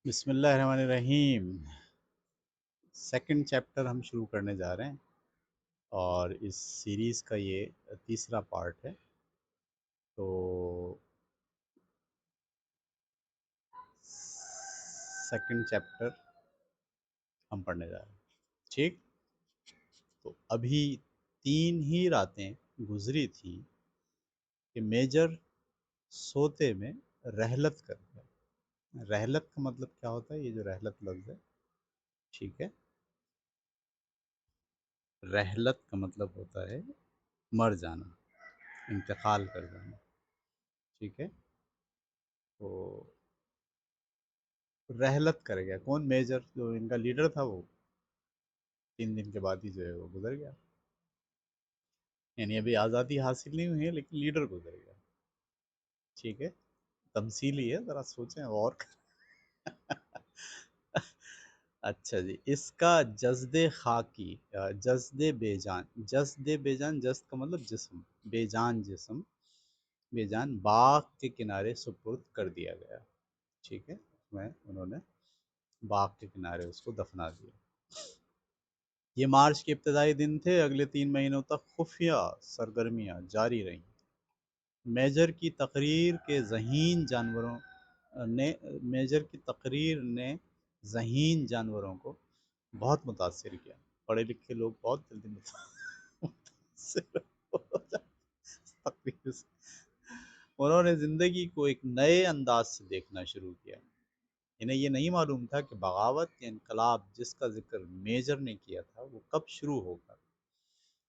بسم اللہ الرحمن الرحیم۔ سیکنڈ چیپٹر ہم شروع کرنے جا رہے ہیں اور اس سیریز کا یہ تیسرا پارٹ ہے۔ تو سیکنڈ چیپٹر ہم پڑھنے جا رہے ہیں، ٹھیک؟ تو ابھی 3 ہی راتیں گزری تھیں کہ میجر سوتے میں رحلت کر گیا۔ رحلت کا مطلب کیا ہوتا ہے؟ یہ جو رحلت لفظ ہے، ٹھیک ہے، رحلت کا مطلب ہوتا ہے مر جانا، انتقال کر جانا، ٹھیک ہے۔ تو رحلت کر گیا کون؟ میجر، جو ان کا لیڈر تھا، وہ 3 دن کے بعد ہی جو ہے وہ گزر گیا۔ یعنی ابھی آزادی حاصل نہیں ہوئی ہے لیکن لیڈر گزر گیا، ٹھیک ہے۔ تمثیلی ہے، ذرا سوچیں اور اچھا جی، اس کا جسد خاکی، جسد بے جان، جسد بے جان، جسد کا مطلب جسم، بے جان جسم، بے جان باغ کے کنارے سپرد کر دیا گیا، ٹھیک ہے۔ میں انہوں نے باغ کے کنارے اس کو دفنا دیا۔ یہ مارچ کے ابتدائی دن تھے۔ اگلے 3 مہینوں تک خفیہ سرگرمیاں جاری رہیں۔ میجر کی تقریر کے ذہین جانوروں نے میجر کی تقریر نے ذہین جانوروں کو بہت متاثر کیا۔ پڑھے لکھے لوگ بہت جلدی متاثر ہو جاتے ہیں تقریر سے۔ انہوں نے زندگی کو ایک نئے انداز سے دیکھنا شروع کیا۔ انہیں یہ نہیں معلوم تھا کہ بغاوت یا انقلاب جس کا ذکر میجر نے کیا تھا وہ کب شروع ہوگا۔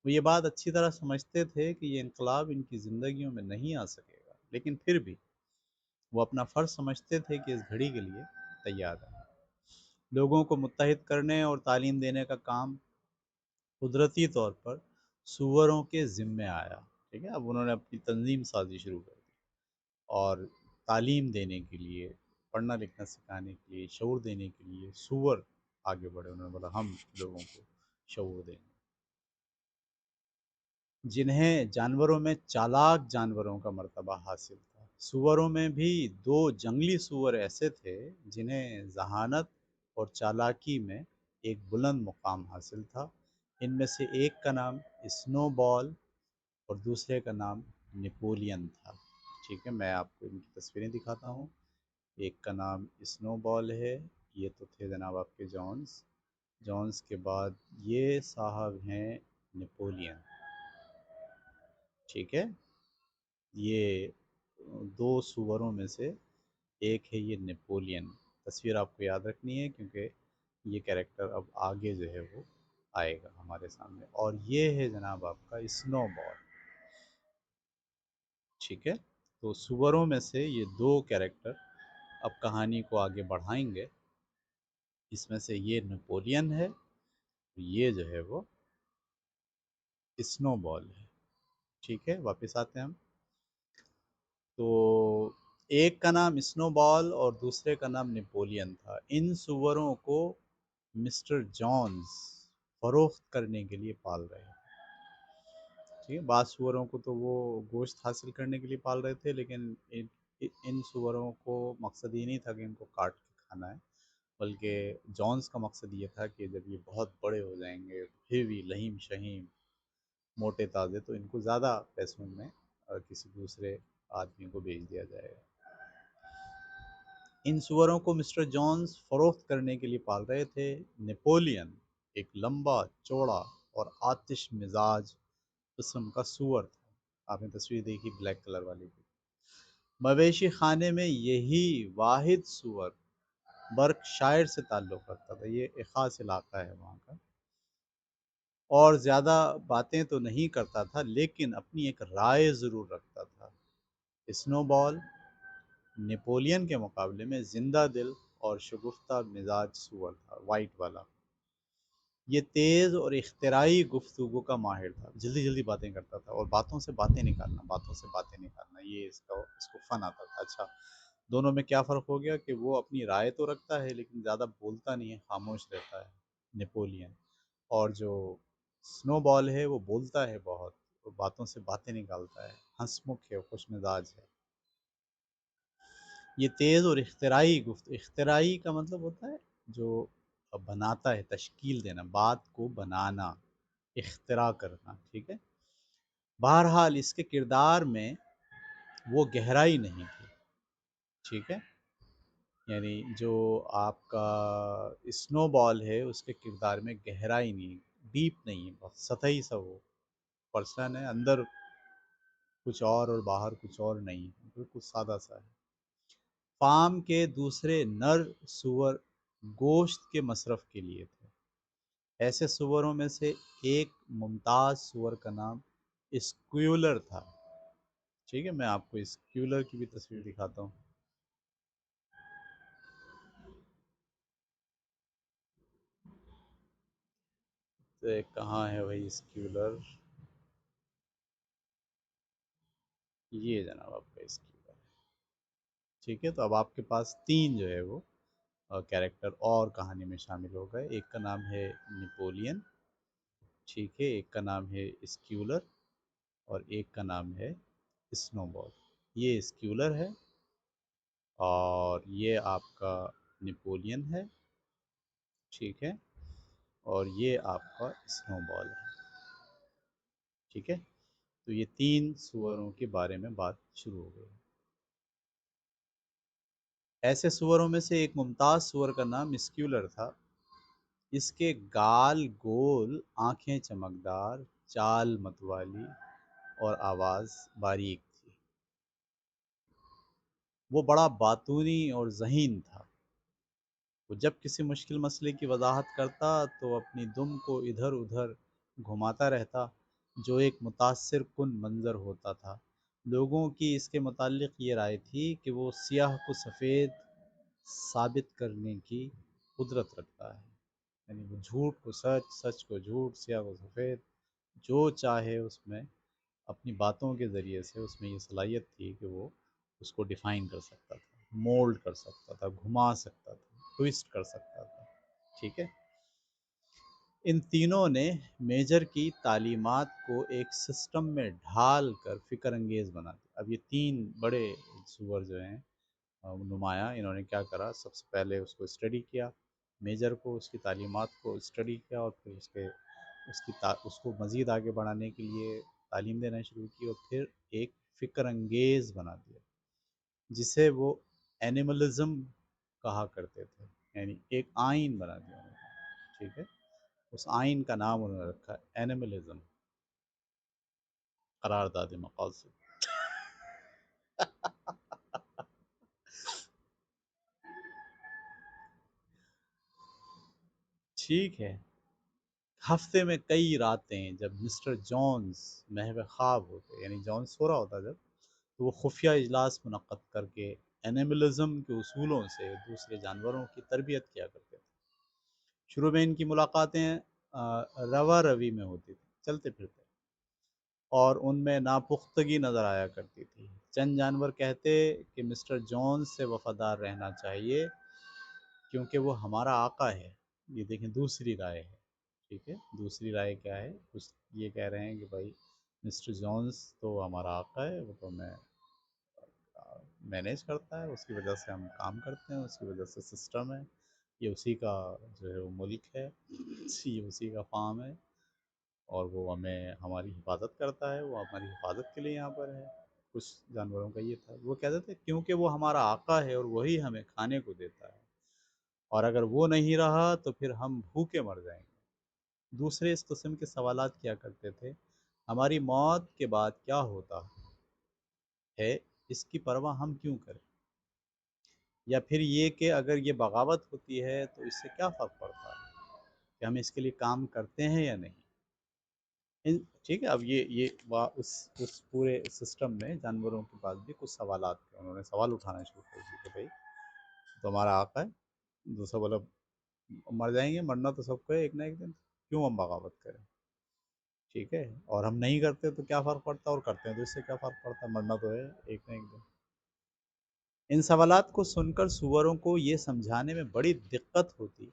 وہ یہ بات اچھی طرح سمجھتے تھے کہ یہ انقلاب ان کی زندگیوں میں نہیں آ سکے گا، لیکن پھر بھی وہ اپنا فرض سمجھتے تھے کہ اس گھڑی کے لیے تیار ہیں۔ لوگوں کو متحد کرنے اور تعلیم دینے کا کام قدرتی طور پر سوروں کے ذمے آیا، ٹھیک ہے۔ اب انہوں نے اپنی تنظیم سازی شروع کر دی اور تعلیم دینے کے لیے، پڑھنا لکھنا سکھانے کے لیے، شعور دینے کے لیے سور آگے بڑھے۔ انہوں نے بولا ہم لوگوں کو شعور دیں گے۔ جنہیں جانوروں میں چالاک جانوروں کا مرتبہ حاصل تھا۔ سوروں میں بھی 2 جنگلی سور ایسے تھے جنہیں ذہانت اور چالاکی میں ایک بلند مقام حاصل تھا۔ ان میں سے ایک کا نام اسنو بال اور دوسرے کا نام نیپولین تھا، ٹھیک ہے۔ میں آپ کو ان کی تصویریں دکھاتا ہوں۔ ایک کا نام اسنو بال ہے، یہ تو تھے جناب آپ کے جونز کے بعد یہ صاحب ہیں نیپولین، ٹھیک ہے۔ یہ 2 سوروں میں سے ایک ہے یہ نیپولین۔ تصویر آپ کو یاد رکھنی ہے کیونکہ یہ کیریکٹر اب آگے جو ہے وہ آئے گا ہمارے سامنے۔ اور یہ ہے جناب آپ کا اسنو بال، ٹھیک ہے۔ تو سوروں میں سے یہ 2 کیریکٹر اب کہانی کو آگے بڑھائیں گے۔ اس میں سے یہ نیپولین ہے، یہ جو ہے وہ اسنو بال ہے، ٹھیک ہے۔ واپس آتے ہیں ہم۔ تو ایک کا نام اسنو بال اور دوسرے کا نام نیپولین تھا۔ ان سوروں کو مسٹر جونز فروخت کرنے کے لیے پال رہے تھے، ٹھیک ہے۔ بعض سوروں کو تو وہ گوشت حاصل کرنے کے لیے پال رہے تھے، لیکن ان سوروں کو مقصد یہ نہیں تھا کہ ان کو کاٹ کے کھانا ہے، بلکہ جونز کا مقصد یہ تھا کہ جب یہ بہت بڑے ہو جائیں گے، ہیوی، لہیم شہیم، موٹے تازے، تو ان کو زیادہ پیسوں میں کسی دوسرے آدمی کو بیچ دیا جائے گا۔ ان سوروں کو مسٹر جونز فروخت کرنے کے لیے پال رہے تھے۔ نیپولین ایک لمبا چوڑا اور آتش مزاج قسم کا سور تھا۔ آپ نے تصویر دیکھی بلیک کلر والی کی۔ مویشی خانے میں یہی واحد سور برک شائر سے تعلق رکھتا تھا، یہ ایک خاص علاقہ ہے وہاں کا، اور زیادہ باتیں تو نہیں کرتا تھا لیکن اپنی ایک رائے ضرور رکھتا تھا۔ اسنو بال نیپولین کے مقابلے میں زندہ دل اور شگفتہ مزاج سور تھا، وائٹ والا۔ یہ تیز اور اختراعی گفتگو کا ماہر تھا، جلدی جلدی باتیں کرتا تھا اور باتوں سے باتیں نکالنا، یہ اس کو فن آتا تھا۔ اچھا، دونوں میں کیا فرق ہو گیا کہ وہ اپنی رائے تو رکھتا ہے لیکن زیادہ بولتا نہیں ہے، خاموش رہتا ہے نیپولین، اور جو سنو بال ہے وہ بولتا ہے بہت، وہ باتوں سے باتیں نکالتا ہے، ہنس مکھ ہے، خوش مزاج ہے۔ یہ تیز اور اختراعی اختراعی کا مطلب ہوتا ہے جو بناتا ہے، تشکیل دینا، بات کو بنانا، اختراع کرنا، ٹھیک ہے۔ بہرحال اس کے کردار میں وہ گہرائی نہیں تھی، ٹھیک ہے، یعنی جو آپ کا اسنو بال ہے اس کے کردار میں گہرائی نہیں، ڈیپ نہیں ہے، بہت سطحی سا وہ پرسن ہے، اندر کچھ اور باہر کچھ اور نہیں ہے، بالکل سادہ سا ہے۔ فارم کے دوسرے نر سور گوشت کے مصرف کے لیے تھے۔ ایسے سوروں میں سے ایک ممتاز سور کا نام اسکیولر تھا، ٹھیک ہے، میں آپ کو اسکیولر کی بھی تصویر دکھاتا ہوں۔ تو کہاں ہے وہی اسکیولر؟ یہ جناب آپ کا اسکیولر ہے، ٹھیک ہے۔ تو اب آپ کے پاس تین جو ہے وہ کیریکٹر اور کہانی میں شامل ہو گئے، ایک کا نام ہے نیپولین، ٹھیک ہے، ایک کا نام ہے اسکیولر، اور ایک کا نام ہے اسنو بال۔ یہ اسکیولر ہے اور یہ آپ کا نیپولین ہے، ٹھیک ہے، اور یہ آپ کا اسنو بال ہے، ٹھیک ہے۔ تو یہ تین سوروں کے بارے میں بات شروع ہو گئی۔ ایسے سوروں میں سے ایک ممتاز سور کا نام اسکیولر تھا۔ اس کے گال گول، آنکھیں چمکدار، چال متوالی اور آواز باریک تھی۔ وہ بڑا باتونی اور ذہین تھا۔ وہ جب کسی مشکل مسئلے کی وضاحت کرتا تو اپنی دم کو ادھر ادھر گھماتا رہتا، جو ایک متاثر کن منظر ہوتا تھا۔ لوگوں کی اس کے متعلق یہ رائے تھی کہ وہ سیاہ کو سفید ثابت کرنے کی قدرت رکھتا ہے، یعنی وہ جھوٹ کو سچ، سچ کو جھوٹ، سیاہ کو سفید، جو چاہے اس میں اپنی باتوں کے ذریعے سے اس میں یہ صلاحیت تھی کہ وہ اس کو ڈیفائن کر سکتا تھا، مولڈ کر سکتا تھا، گھما سکتا تھا، ٹویسٹ کر سکتا تھا، ٹھیک ہے۔ ان تینوں نے میجر کی تعلیمات کو ایک سسٹم میں ڈھال کر فکر انگیز بنا دیا۔ اب یہ تین بڑے سور جو ہیں نمایاں، انہوں نے کیا کرا، سب سے پہلے اس کو اسٹڈی کیا، میجر کو، اس کی تعلیمات کو اسٹڈی کیا، اور پھر اس کو مزید آگے بڑھانے کے لیے تعلیم دینا شروع کی، اور پھر ایک فکر انگیز بنا دیا جسے وہ اینیملزم کہا کرتے تھے، یعنی ایک آئین بنا دیا انہوں نے، ٹھیک ہے۔ اس آئین کا نام انہوں نے رکھا اینیملزم، قرارداد مقاصد۔ ٹھیک ہے۔ ہفتے میں کئی راتیں جب مسٹر جونز محو خواب ہوتے، یعنی جونز سو رہا ہوتا جب، تو وہ خفیہ اجلاس منعقد کر کے اینیملزم کے اصولوں سے دوسرے جانوروں کی تربیت کیا کرتے تھے۔ شروع میں ان کی ملاقاتیں روا روی میں ہوتی تھی، چلتے پھرتے، اور ان میں ناپختگی نظر آیا کرتی تھی۔ چند جانور کہتے کہ مسٹر جونز سے وفادار رہنا چاہیے کیونکہ وہ ہمارا آقا ہے۔ یہ دیکھیں دوسری رائے ہے، ٹھیک ہے۔ دوسری رائے کیا ہے، کچھ یہ کہہ رہے ہیں کہ بھائی مسٹر جونز تو ہمارا آقا ہے، وہ تو ہمیں مینیج کرتا ہے، اس کی وجہ سے ہم کام کرتے ہیں، اس کی وجہ سے سسٹم ہے، یہ اسی کا جو ہے وہ ملک ہے، یہ اسی کا فارم ہے، اور وہ ہمیں ہماری حفاظت کرتا ہے، وہ ہماری حفاظت کے لیے یہاں پر ہے۔ کچھ جانوروں کا یہ تھا، وہ کہتے تھے کیونکہ وہ ہمارا آقا ہے اور وہی ہمیں کھانے کو دیتا ہے، اور اگر وہ نہیں رہا تو پھر ہم بھوکے مر جائیں گے۔ دوسرے اس قسم کے سوالات کیا کرتے تھے، ہماری موت کے بعد کیا ہوتا ہے، اس کی پرواہ ہم کیوں کریں، یا پھر یہ کہ اگر یہ بغاوت ہوتی ہے تو اس سے کیا فرق پڑتا ہے کہ ہم اس کے لیے کام کرتے ہیں یا نہیں۔ ٹھیک ہے، اب اس پورے سسٹم میں جانوروں کے پاس بھی کچھ سوالات تھے، انہوں نے سوال اٹھانا شروع کر دیے کہ بھائی تو ہمارا آقا ہے، دوسرا بولا مر جائیں گے، مرنا تو سب کو ہے ایک نہ ایک دن، کیوں ہم بغاوت کریں، ٹھیک ہے، اور ہم نہیں کرتے تو کیا فرق پڑتا ہے، اور کرتے ہیں تو اس سے کیا فرق پڑتا ہے، مرنا تو ہے ایک نہ ایک دن۔ ان سوالات کو سن کر سوروں کو یہ سمجھانے میں بڑی دقت ہوتی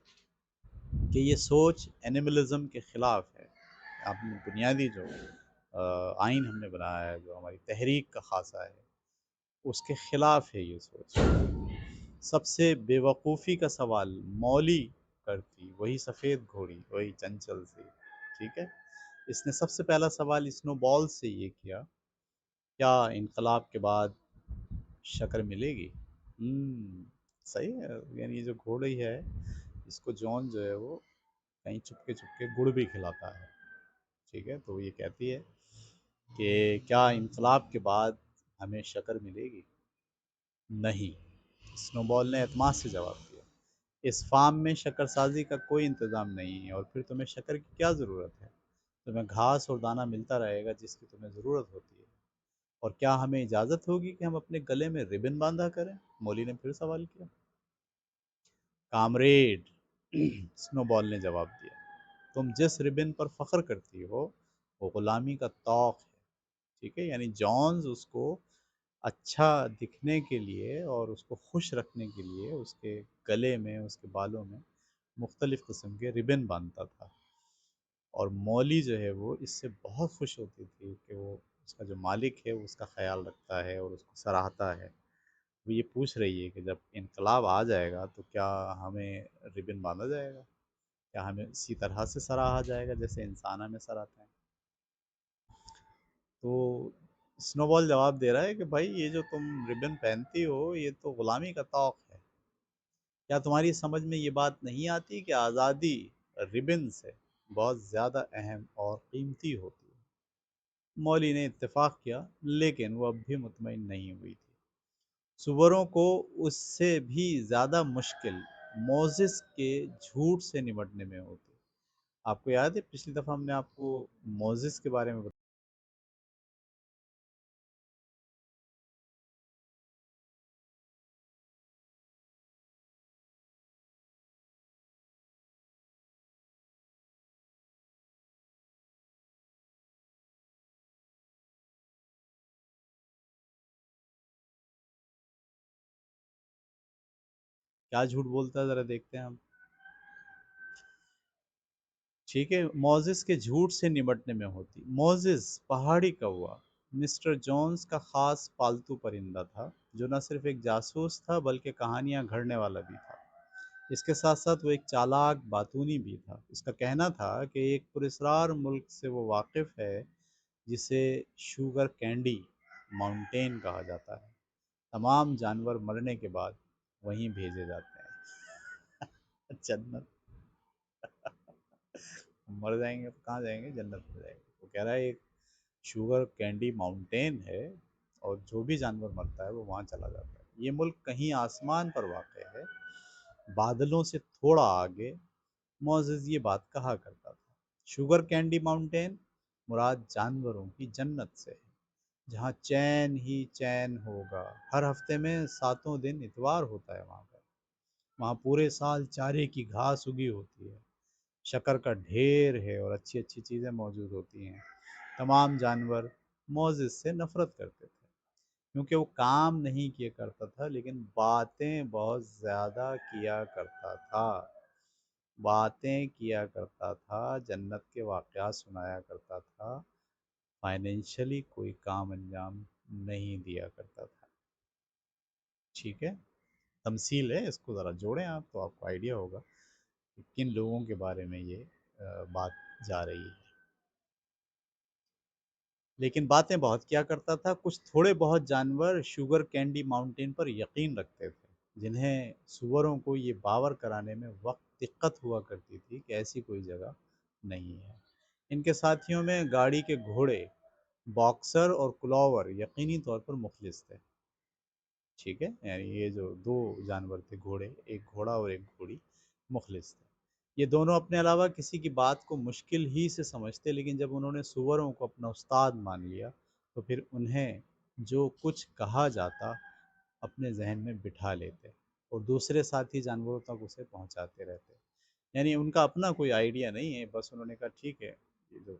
کہ یہ سوچ اینیملزم کے خلاف ہے۔ آپ نے بنیادی جو آئین ہم نے بنایا ہے، جو ہماری تحریک کا خاصہ ہے، اس کے خلاف ہے یہ سوچ۔ سب سے بے وقوفی کا سوال مولی کرتی وہی سفید گھوڑی وہی چنچل سی، ٹھیک ہے۔ اس نے سب سے پہلا سوال اسنو بال سے یہ کیا، کیا انقلاب کے بعد شکر ملے گی؟ صحیح ہے، یعنی یہ جو گھوڑی ہے اس کو جون جو ہے وہ کہیں چپ کے گڑ بھی کھلاتا ہے، ٹھیک ہے۔ تو وہ یہ کہتی ہے کہ کیا انقلاب کے بعد ہمیں شکر ملے گی؟ نہیں، اسنو بال نے اعتماد سے جواب دیا، اس فارم میں شکر سازی کا کوئی انتظام نہیں ہے، اور پھر تمہیں شکر کی کیا ضرورت ہے؟ تمہیں گھاس اور دانہ ملتا رہے گا جس کی تمہیں ضرورت ہوتی ہے، اور کیا ہمیں اجازت ہوگی کہ ہم اپنے گلے میں ربن باندھا کریں؟ مولی نے پھر سوال کیا۔ کامریڈ، اسنو بال نے جواب دیا، تم جس ربن پر فخر کرتی ہو وہ غلامی کا طوق ہے، ٹھیک ہے۔ یعنی جونز اس کو اچھا دکھنے کے لیے اور اس کو خوش رکھنے کے لیے اس کے گلے میں اس کے بالوں میں مختلف قسم کے ربن باندھتا تھا، اور مولی جو ہے وہ اس سے بہت خوش ہوتی تھی کہ وہ اس کا جو مالک ہے وہ اس کا خیال رکھتا ہے اور اس کو سراہتا ہے۔ وہ یہ پوچھ رہی ہے کہ جب انقلاب آ جائے گا تو کیا ہمیں ربن باندھا جائے گا؟ کیا ہمیں اسی طرح سے سراہا جائے گا جیسے انسان ہمیں سراہتے ہیں؟ تو اسنو بال جواب دے رہا ہے کہ بھائی یہ جو تم ربن پہنتی ہو یہ تو غلامی کا طوق ہے، کیا تمہاری سمجھ میں یہ بات نہیں آتی کہ آزادی ربن سے بہت زیادہ اہم اور قیمتی ہوتی ہے؟ مولی نے اتفاق کیا، لیکن وہ اب بھی مطمئن نہیں ہوئی تھی۔ سوروں کو اس سے بھی زیادہ مشکل موزس کے جھوٹ سے نمٹنے میں ہوتی۔ آپ کو یاد ہے پچھلی دفعہ ہم نے آپ کو موزس کے بارے میں بتایا، کیا جھوٹ بولتا ہے ذرا دیکھتے ہیں ہم۔ ٹھیک ہے، موزس کے جھوٹ سے نمٹنے میں ہوتی۔ موزس پہاڑی کوا مسٹر جونز کا خاص پالتو پرندہ تھا، جو نہ صرف ایک جاسوس تھا بلکہ کہانیاں گھڑنے والا بھی تھا۔ اس کے ساتھ ساتھ وہ ایک چالاک باتونی بھی تھا۔ اس کا کہنا تھا کہ ایک پراسرار ملک سے وہ واقف ہے جسے شوگر کینڈی ماؤنٹین کہا جاتا ہے، تمام جانور مرنے کے بعد وہیں بھیجے جاتے ہیں۔ جنت، مر جائیں گے تو کہاں جائیں گے؟ جنت میں جائیں گے۔ وہ کہہ رہا ہے ایک شوگر کینڈی ماؤنٹین ہے اور جو بھی جانور مرتا ہے وہ وہاں چلا جاتا ہے۔ یہ ملک کہیں آسمان پر واقع ہے، بادلوں سے تھوڑا آگے۔ معزز یہ بات کہا کرتا تھا، شوگر کینڈی ماؤنٹین مراد جانوروں کی جنت سے ہے، جہاں چین ہی چین ہوگا۔ ہر ہفتے میں 7 دن اتوار ہوتا ہے وہاں پر، وہاں پورے سال چارے کی گھاس اگی ہوتی ہے، شکر کا ڈھیر ہے اور اچھی اچھی چیزیں موجود ہوتی ہیں۔ تمام جانور موزس سے نفرت کرتے تھے کیونکہ وہ کام نہیں کیا کرتا تھا لیکن باتیں بہت زیادہ کیا کرتا تھا۔ باتیں کیا کرتا تھا، جنت کے واقعات سنایا کرتا تھا، فائنینشلی کوئی کام انجام نہیں دیا کرتا تھا، ٹھیک ہے۔ تمثیل ہے، اس کو ذرا جوڑیں آپ تو آپ کو آئیڈیا ہوگا کہ کن لوگوں کے بارے میں یہ بات جا رہی ہے۔ لیکن باتیں بہت کیا کرتا تھا۔ کچھ تھوڑے بہت جانور شوگر کینڈی ماؤنٹین پر یقین رکھتے تھے، جنہیں سوروں کو یہ باور کرانے میں وقت دقت ہوا کرتی تھی کہ ایسی کوئی جگہ نہیں ہے۔ ان کے ساتھیوں میں گاڑی کے گھوڑے باکسر اور کلاور یقینی طور پر مخلص تھے، ٹھیک ہے۔ یعنی یہ جو دو جانور تھے گھوڑے، ایک گھوڑا اور ایک گھوڑی، مخلص تھے۔ یہ دونوں اپنے علاوہ کسی کی بات کو مشکل ہی سے سمجھتے، لیکن جب انہوں نے سوروں کو اپنا استاد مان لیا تو پھر انہیں جو کچھ کہا جاتا اپنے ذہن میں بٹھا لیتے اور دوسرے ساتھی جانوروں تک اسے پہنچاتے رہتے۔ یعنی ان کا اپنا کوئی آئیڈیا نہیں ہے، بس انہوں نے کہا ٹھیک ہے، یہ جو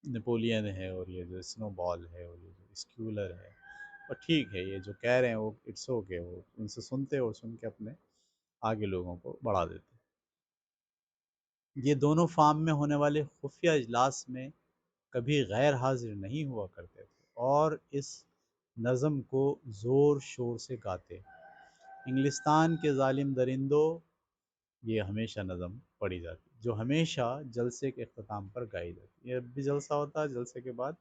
نیپولین ہے اور یہ جو اسنو بال ہے اور یہ جو اسکیولر ہے، اور ٹھیک ہے یہ جو کہہ رہے ہیں وہ اٹس اوکے، وہ ان سے سنتے اور سن کے اپنے آگے لوگوں کو بڑھا دیتے۔ یہ دونوں فارم میں ہونے والے خفیہ اجلاس میں کبھی غیر حاضر نہیں ہوا کرتے تھے، اور اس نظم کو زور شور سے گاتے، انگلستان کے ظالم درندوں، یہ ہمیشہ نظم پڑھی جاتی جو ہمیشہ جلسے کے اختتام پر گائی جاتی، یہ بھی جلسہ ہوتا ہے، جلسے کے بعد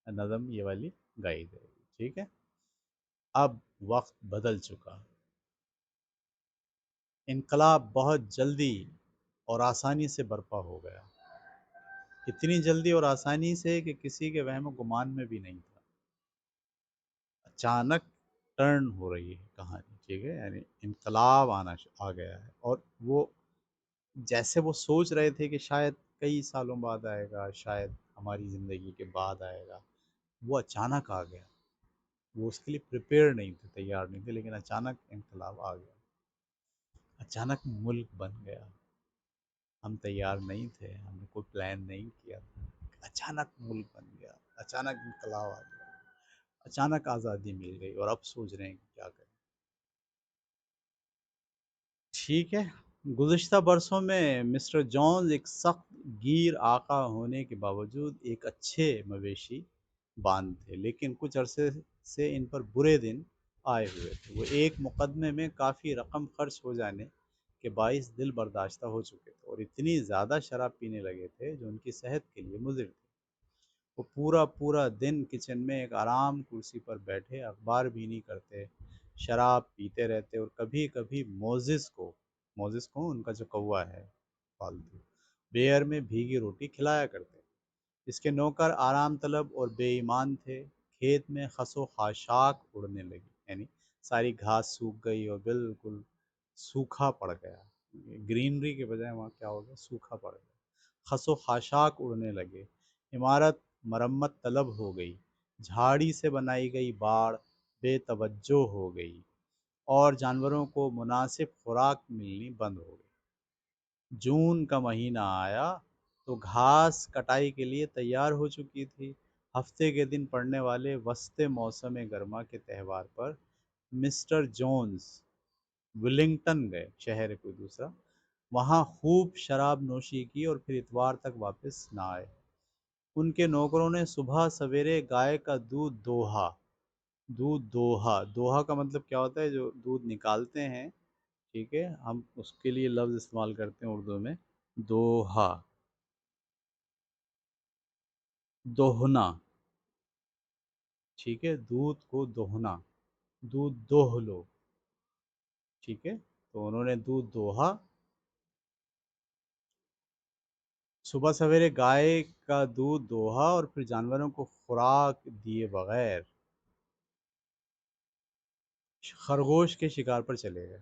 نظم یہ والی گائی جائے گی، ٹھیک ہے۔ اب وقت بدل چکا، انقلاب بہت جلدی اور آسانی سے برپا ہو گیا، اتنی جلدی اور آسانی سے کہ کسی کے وہم و گمان میں بھی نہیں تھا۔ اچانک ٹرن ہو رہی ہے کہانی، ٹھیک ہے، یعنی انقلاب آ گیا ہے، اور وہ جیسے وہ سوچ رہے تھے کہ شاید کئی سالوں بعد آئے گا، شاید ہماری زندگی کے بعد آئے گا، وہ اچانک آ گیا، وہ اس کے لیے پریپیئر نہیں تھے، تیار نہیں تھے، لیکن اچانک انقلاب آ گیا، اچانک ملک بن گیا، ہم تیار نہیں تھے، ہم نے کوئی پلان نہیں کیا تھا، اچانک ملک بن گیا، اچانک انقلاب آ گیا، اچانک آزادی مل گئی، اور اب سوچ رہے ہیں کہ کیا کریں۔ ٹھیک ہے، گزشتہ برسوں میں مسٹر جونز ایک سخت گیر آقا ہونے کے باوجود ایک اچھے مویشی باند تھے، لیکن کچھ عرصے سے ان پر برے دن آئے ہوئے تھے، وہ ایک مقدمے میں کافی رقم خرچ ہو جانے کے باعث دل برداشتہ ہو چکے تھے، اور اتنی زیادہ شراب پینے لگے تھے جو ان کی صحت کے لیے مضر تھی۔ وہ پورا پورا دن کچن میں ایک آرام کرسی پر بیٹھے اخبار بینی کرتے، شراب پیتے رہتے، اور کبھی کبھی موزس کو ان کا جو کوا ہے پالتو، بیئر میں بھیگی روٹی کھلایا کرتے۔ اس کے نوکر آرام طلب اور بے ایمان تھے، کھیت میں خس و خاشاک اڑنے لگی، یعنی ساری گھاس سوکھ گئی اور بالکل سوکھا پڑ گیا، گرینری کے بجائے وہاں کیا ہو گیا، سوکھا پڑ گیا، خس و خاشاک اڑنے لگے، عمارت مرمت طلب ہو گئی، جھاڑی سے بنائی گئی باڑ بے توجہ ہو گئی، اور جانوروں کو مناسب خوراک ملنی بند ہو گئی۔ جون کا مہینہ آیا تو گھاس کٹائی کے لیے تیار ہو چکی تھی، ہفتے کے دن پڑنے والے وسط موسم گرما کے تہوار پر مسٹر جونز ولنگٹن گئے، شہر کوئی دوسرا، وہاں خوب شراب نوشی کی اور پھر اتوار تک واپس نہ آئے۔ ان کے نوکروں نے صبح سویرے گائے کا دودھ دوہا کا مطلب کیا ہوتا ہے، جو دودھ نکالتے ہیں، ٹھیک ہے، ہم اس کے لیے لفظ استعمال کرتے ہیں اردو میں دوہا، دوہنا، ٹھیک ہے، دودھ کو دوہنا، دودھ دوہ لو، ٹھیک ہے، تو انہوں نے دودھ دوہا، صبح سویرے گائے کا دودھ دوہا اور پھر جانوروں کو خوراک دیے بغیر خرگوش کے شکار پر چلے گئے۔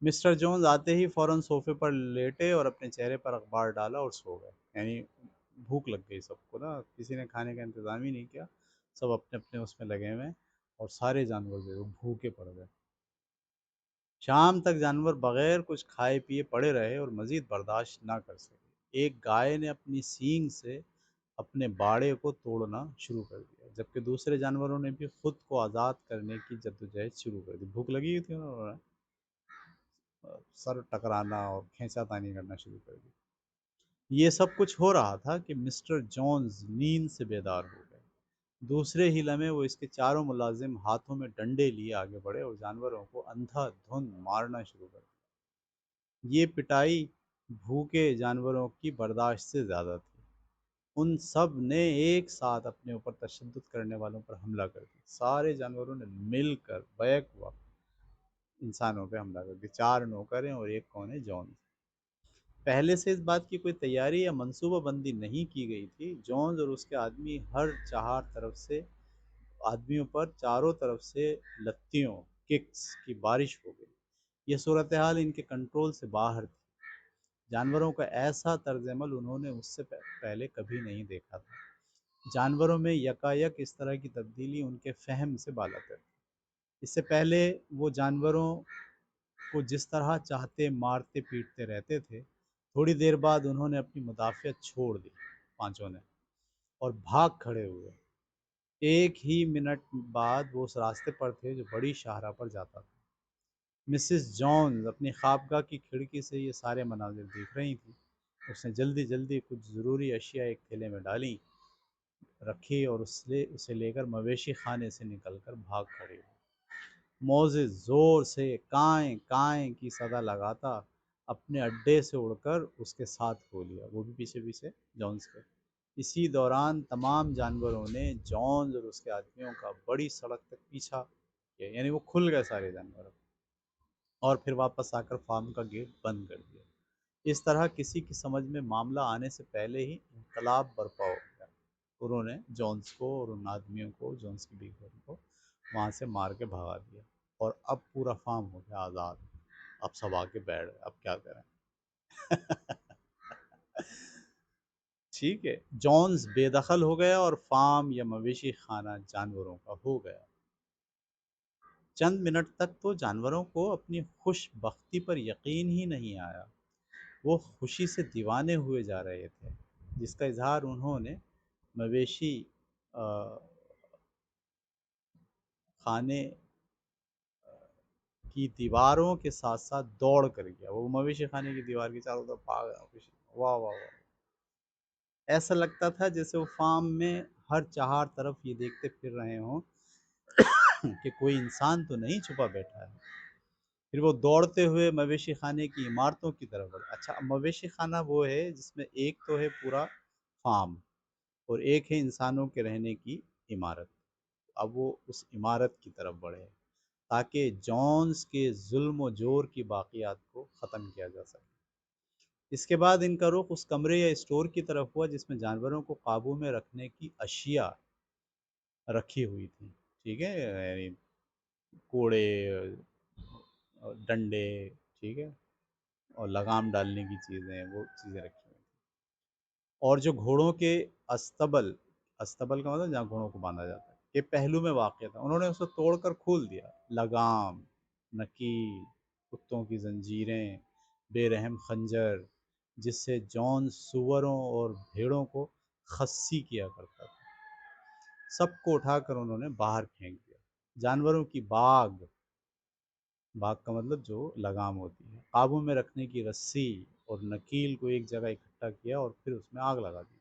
مسٹر جونز آتے ہی فوراً صوفے پر لیٹے اور اپنے چہرے پر اخبار ڈالا اور سو گئے، یعنی بھوک لگ گئی سب کو نا، کسی نے کھانے کا انتظام ہی نہیں کیا، سب اپنے اپنے اس میں لگے ہوئے ہیں، اور سارے جانور جو ہے وہ بھوکے پڑ گئے۔ شام تک جانور بغیر کچھ کھائے پیے پڑے رہے اور مزید برداشت نہ کر سکے۔ ایک گائے نے اپنی سینگ سے اپنے باڑے کو توڑنا شروع کر دیا، جبکہ دوسرے جانوروں نے بھی خود کو آزاد کرنے کی جدوجہد شروع کر دی، بھوک لگی ہوئی تھی انہوں نے سر ٹکرانا اور کھینچا تانی کرنا شروع کر دی۔ یہ سب کچھ ہو رہا تھا کہ مسٹر جونز نیند سے بیدار ہو گئے، دوسرے ہی لمحے وہ اس کے چاروں ملازم ہاتھوں میں ڈنڈے لیے آگے بڑھے اور جانوروں کو اندھا دھند مارنا شروع کر دیا۔ یہ پٹائی بھوکے جانوروں کی برداشت سے زیادہ تھی، ان سب نے ایک ساتھ اپنے اوپر تشدد کرنے والوں پر حملہ کر دیا، سارے جانوروں نے مل کر بیک وقت انسانوں پہ حملہ کر دیا، چار نوکر ہیں اور ایک کون ہے، جونز۔ پہلے سے اس بات کی کوئی تیاری یا منصوبہ بندی نہیں کی گئی تھی، جونز اور اس کے آدمی ہر چہار طرف سے آدمیوں پر چاروں طرف سے لتیوں ککس کی بارش ہو گئی، یہ صورتحال ان کے کنٹرول سے باہر تھی، جانوروں کا ایسا طرز عمل انہوں نے اس سے پہلے کبھی نہیں دیکھا تھا، جانوروں میں یکایک اس طرح کی تبدیلی ان کے فہم سے بالاتر تھی۔ اس سے پہلے وہ جانوروں کو جس طرح چاہتے مارتے پیٹتے رہتے تھے، تھوڑی دیر بعد انہوں نے اپنی مدافعت چھوڑ دی، پانچوں نے، اور بھاگ کھڑے ہوئے۔ ایک ہی منٹ بعد وہ اس راستے پر تھے جو بڑی شاہراہ پر جاتا تھا۔ مسز جونز اپنی خوابگاہ کی کھڑکی سے یہ سارے مناظر دیکھ رہی تھیں، اس نے جلدی جلدی کچھ ضروری اشیاء ایک تھیلے میں ڈالیں رکھی اور اسے لے کر مویشی خانے سے نکل کر بھاگ کھڑی ہوئی۔ موزس زور سے کائیں کائیں کی صدا لگاتا اپنے اڈے سے اڑ کر اس کے ساتھ ہو لیا، وہ بھی پیچھے پیچھے جونس کے۔ اسی دوران تمام جانوروں نے جونز اور اس کے آدمیوں کا بڑی سڑک تک پیچھا کیا، یعنی وہ کھل گئے سارے جانور، اور پھر واپس آ کر فارم کا گیٹ بند کر دیا۔ اس طرح کسی کی سمجھ میں معاملہ آنے سے پہلے ہی انقلاب برپا ہو گیا۔ انہوں نے جونس کو اور ان آدمیوں کو، جونس کی بیوی کو وہاں سے مار کے بھگا دیا، اور اب پورا فارم ہو گیا آزاد۔ اب سب آ کے بیٹھ گئے، اب کیا کریں؟ ٹھیک ہے، جونز بے دخل ہو گیا اور فارم یا مویشی خانہ جانوروں کا ہو گیا۔ چند منٹ تک تو جانوروں کو اپنی خوش بختی پر یقین ہی نہیں آیا، وہ خوشی سے دیوانے ہوئے جا رہے تھے، جس کا اظہار انہوں نے مویشی خانے کی دیواروں کے ساتھ ساتھ دوڑ کر کیا۔ وہ مویشی خانے کی دیوار کی چاروں طرف بھاگ رہا، خوشی، واہ واہ واہ! ایسا لگتا تھا جیسے وہ فارم میں ہر چہار طرف یہ دیکھتے پھر رہے ہوں کہ کوئی انسان تو نہیں چھپا بیٹھا ہے۔ پھر وہ دوڑتے ہوئے مویشی خانے کی عمارتوں کی طرف بڑھے۔ اچھا، مویشی خانہ وہ ہے جس میں ایک تو ہے پورا فارم اور ایک ہے انسانوں کے رہنے کی عمارت۔ اب وہ اس عمارت کی طرف بڑھے تاکہ جونز کے ظلم و جور کی باقیات کو ختم کیا جا سکے۔ اس کے بعد ان کا رخ اس کمرے یا اسٹور کی طرف ہوا جس میں جانوروں کو قابو میں رکھنے کی اشیاء رکھی ہوئی تھی، ٹھیک ہے، یعنی کوڑے اور ڈنڈے، ٹھیک ہے، اور لگام ڈالنے کی چیزیں، وہ چیزیں رکھی ہوئی تھیں۔ اور جو گھوڑوں کے استبل، استبل کا مطلب جہاں گھوڑوں کو باندھا جاتا ہے، یہ پہلو میں واقع تھا، انہوں نے اسے توڑ کر کھول دیا۔ لگام، نکیل، کتوں کی زنجیریں، بے رحم خنجر جس سے جون سوروں اور بھیڑوں کو خصی کیا کرتا تھا، سب کو اٹھا کر انہوں نے باہر پھینک دیا۔ جانوروں کی باغ، باغ کا مطلب جو لگام ہوتی ہے، قابو میں رکھنے کی رسی اور نکیل کو ایک جگہ اکٹھا کیا اور پھر اس میں آگ لگا دی۔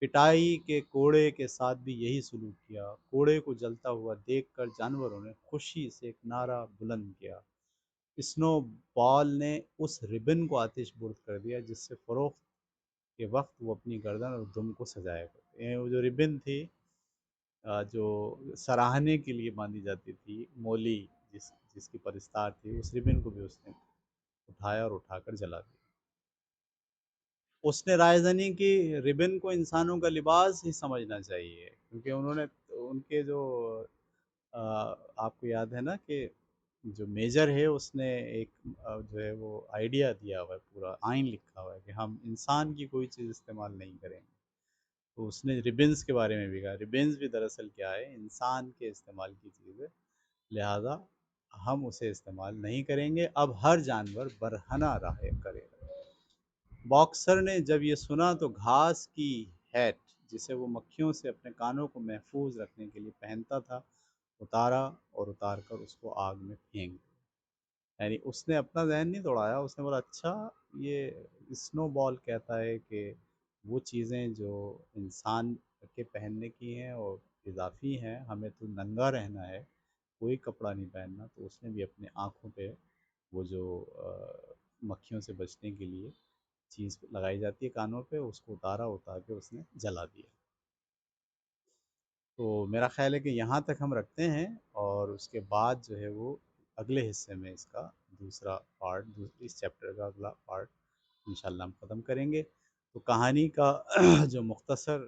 پٹائی کے کوڑے کے ساتھ بھی یہی سلوک کیا۔ کوڑے کو جلتا ہوا دیکھ کر جانوروں نے خوشی سے ایک نعرہ بلند کیا۔ اسنو بال نے اس ربن کو آتش برد کر دیا جس سے فروخت کے وقت وہ اپنی گردن اور دم کو سجایا کرتے ہیں۔ وہ جو ربن تھی جو سراہنے کے لیے باندھی جاتی تھی، مولی جس کی پرستار تھی، اس ربن کو بھی اس نے اٹھایا اور اٹھا کر جلا دیا۔ اس نے رائے زنی کی ربن کو انسانوں کا لباس ہی سمجھنا چاہیے، کیونکہ انہوں نے ان کے جو آپ کو یاد ہے نا کہ جو میجر ہے اس نے ایک جو ہے وہ آئیڈیا دیا ہوا ہے، پورا آئین لکھا ہوا ہے کہ ہم انسان کی کوئی چیز استعمال نہیں کریں گے، تو اس نے ریبنز کے بارے میں بھی کہا۔ ریبنز بھی دراصل کیا ہے، انسان کے استعمال کی چیز ہے، لہذا ہم اسے استعمال نہیں کریں گے، اب ہر جانور برہنہ رہے کرے گا۔ باکسر نے جب یہ سنا تو گھاس کی ہیٹ جسے وہ مکھیوں سے اپنے کانوں کو محفوظ رکھنے کے لیے پہنتا تھا اتارا اور اتار کر اس کو آگ میں پھینک دیا۔ یعنی اس نے اپنا ذہن نہیں دوڑایا، اس نے بولا اچھا یہ اسنو بال کہتا ہے کہ وہ چیزیں جو انسان کے پہننے کی ہیں اور اضافی ہیں، ہمیں تو ننگا رہنا ہے، کوئی کپڑا نہیں پہننا، تو اس نے بھی اپنے آنکھوں پہ وہ جو مکھیوں سے بچنے کے لیے چیز لگائی جاتی ہے کانوں پہ، اس کو اتار کے اس نے جلا دیا۔ تو میرا خیال ہے کہ یہاں تک ہم رکھتے ہیں، اور اس کے بعد جو ہے وہ اگلے حصے میں اس کا دوسرا پارٹ، اس چیپٹر کا اگلا پارٹ انشاءاللہ ہم ختم کریں گے۔ تو کہانی کا جو مختصر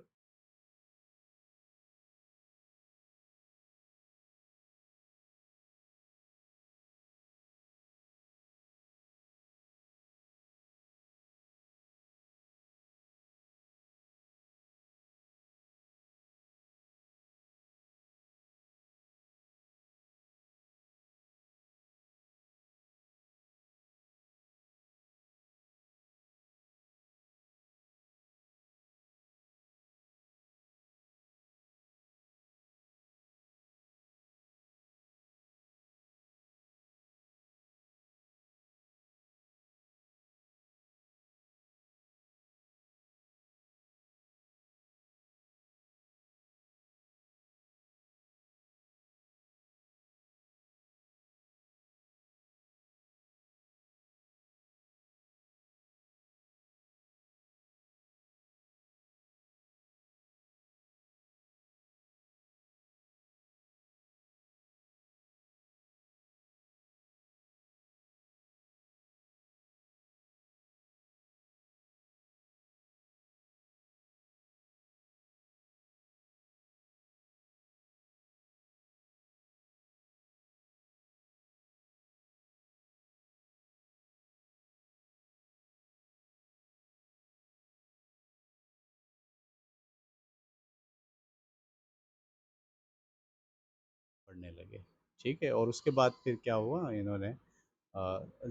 کرنے لگے، ٹھیک ہے، اور اس کے بعد پھر کیا ہوا، انہوں نے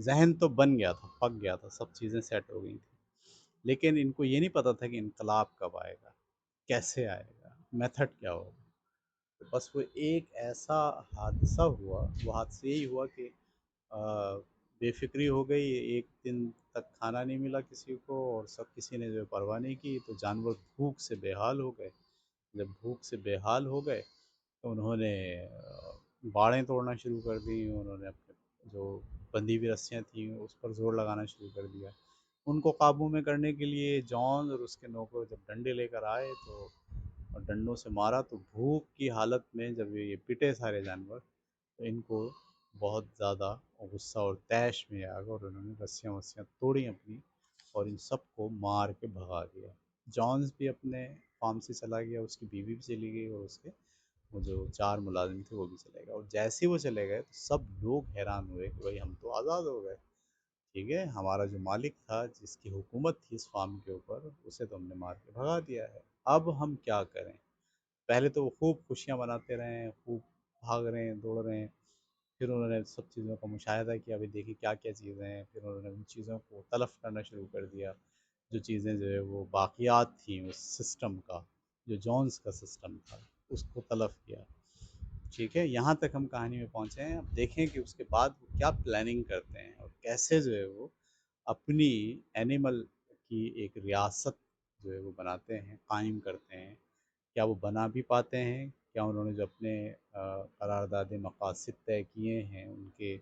ذہن تو بن گیا تھا، پک گیا تھا، سب چیزیں سیٹ ہو گئی تھیں، لیکن ان کو یہ نہیں پتہ تھا کہ انقلاب کب آئے گا، کیسے آئے گا، میتھڈ کیا ہوگا۔ تو بس وہ ایک ایسا حادثہ ہوا، وہ حادثہ یہی ہوا کہ بے فکری ہو گئی، ایک دن تک کھانا نہیں ملا کسی کو، اور سب کسی نے جو ہے پرواہ نہیں کی، تو جانور بھوک سے بے حال ہو گئے۔ جب بھوک سے بے حال ہو گئے تو انہوں نے باڑیں توڑنا شروع کر دیں، انہوں نے اپنے جو بندھی ہوئی رسیاں تھیں اس پر زور لگانا شروع کر دیا۔ ان کو قابو میں کرنے کے لیے جان اور اس کے نوکر جب ڈنڈے لے کر آئے تو اور ڈنڈوں سے مارا، تو بھوک کی حالت میں جب یہ پٹے سارے جانور، تو ان کو بہت زیادہ غصہ اور طیش میں آ گیا، اور انہوں نے رسیاں وسیاں توڑیں اپنی، اور ان سب کو مار کے بھگا دیا۔ جونز بھی اپنے فارم سے چلا گیا، اس کی بیوی بھی چلی گئی، اور اس کے وہ جو 4 ملازم تھے وہ بھی چلے گئے، اور جیسے ہی وہ چلے گئے تو سب لوگ حیران ہوئے کہ بھائی ہم تو آزاد ہو گئے، ٹھیک ہے، ہمارا جو مالک تھا جس کی حکومت تھی اس فارم کے اوپر، اسے تو ہم نے مار کے بھگا دیا ہے، اب ہم کیا کریں؟ پہلے تو وہ خوب خوشیاں مناتے رہے ہیں، خوب بھاگ رہے ہیں، دوڑ رہے ہیں، پھر انہوں نے سب چیزوں کا مشاہدہ کیا، ابھی دیکھیے کیا کیا چیزیں ہیں، پھر انہوں نے ان چیزوں کو تلف کرنا شروع کر دیا، جو چیزیں جو ہے وہ باقیات تھیں اس سسٹم کا، جو جونز کا سسٹم تھا، اس کو تلف کیا، ٹھیک ہے، یہاں تک ہم کہانی میں پہنچے ہیں۔ اب دیکھیں کہ اس کے بعد وہ کیا پلاننگ کرتے ہیں، اور کیسے جو ہے وہ اپنی اینیمل کی ایک ریاست جو ہے وہ بناتے ہیں، قائم کرتے ہیں۔ کیا وہ بنا بھی پاتے ہیں؟ کیا انہوں نے جو اپنے قرارداد مقاصد طے کیے ہیں ان کے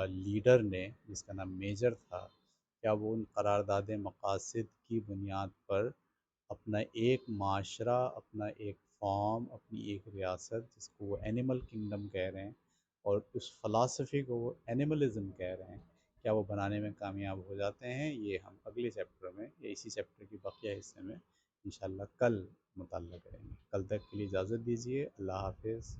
لیڈر نے، جس کا نام میجر تھا، کیا وہ ان قرارداد مقاصد کی بنیاد پر اپنا ایک معاشرہ، اپنا ایک فارم، اپنی ایک ریاست جس کو وہ اینیمل کنگڈم کہہ رہے ہیں، اور اس فلاسفی کو وہ اینیملزم کہہ رہے ہیں، کیا وہ بنانے میں کامیاب ہو جاتے ہیں؟ یہ ہم اگلے چیپٹر میں یا اسی چیپٹر کی بقیہ حصے میں انشاءاللہ کل مطالعہ کریں گے۔ کل تک کے لیے اجازت دیجیے، اللہ حافظ۔